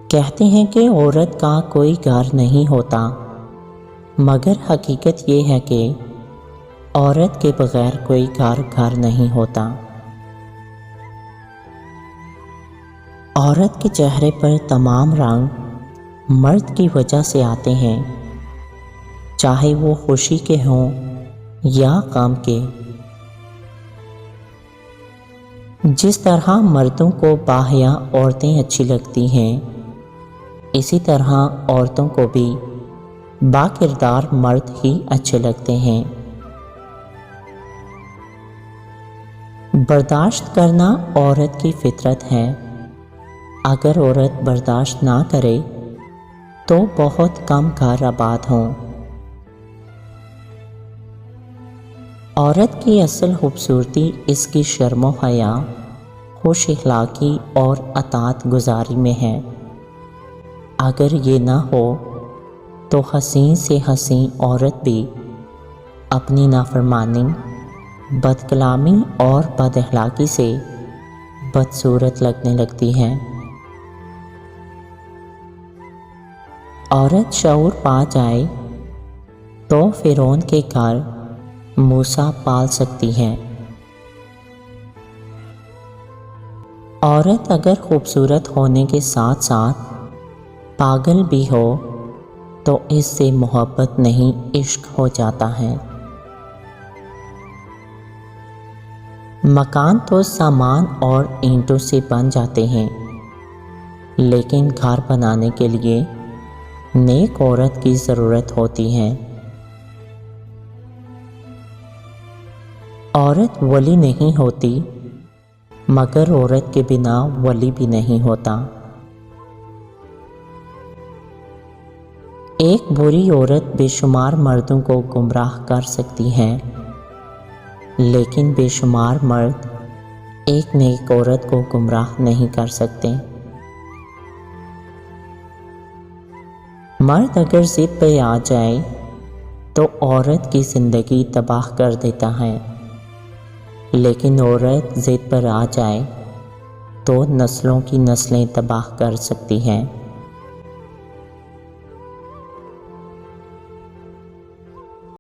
کہتے ہیں کہ عورت کا کوئی گھر نہیں ہوتا، مگر حقیقت یہ ہے کہ عورت کے بغیر کوئی گھر نہیں ہوتا۔ عورت کے چہرے پر تمام رنگ مرد کی وجہ سے آتے ہیں، چاہے وہ خوشی کے ہوں یا غم کے۔ جس طرح مردوں کو باحیا عورتیں اچھی لگتی ہیں، اسی طرح عورتوں کو بھی باکردار مرد ہی اچھے لگتے ہیں۔ برداشت کرنا عورت کی فطرت ہے۔ اگر عورت برداشت نہ کرے تو بہت کم گھر آباد ہوں۔ عورت کی اصل خوبصورتی اس کی شرم و حیا، خوش اخلاقی اور اطاعت گزاری میں ہے۔ اگر یہ نہ ہو تو حسین سے حسین عورت بھی اپنی نافرمانی، بد کلامی اور بد اخلاقی سے بدصورت لگنے لگتی ہے۔ عورت شعور پا جائے تو فرعون کے گھر موسیٰ پال سکتی ہے۔ عورت اگر خوبصورت ہونے کے ساتھ ساتھ پاگل بھی ہو تو اس سے محبت نہیں عشق ہو جاتا ہے۔ مکان تو سامان اور اینٹوں سے بن جاتے ہیں، لیکن گھر بنانے کے لیے نیک عورت کی ضرورت ہوتی ہے۔ عورت ولی نہیں ہوتی، مگر عورت کے بنا ولی بھی نہیں ہوتا۔ ایک بری عورت بے شمار مردوں کو گمراہ کر سکتی ہے، لیکن بے شمار مرد ایک نیک عورت کو گمراہ نہیں کر سکتے۔ مرد اگر ضد پہ آ جائے تو عورت کی زندگی تباہ کر دیتا ہے، لیکن عورت ضد پر آ جائے تو نسلوں کی نسلیں تباہ کر سکتی ہے۔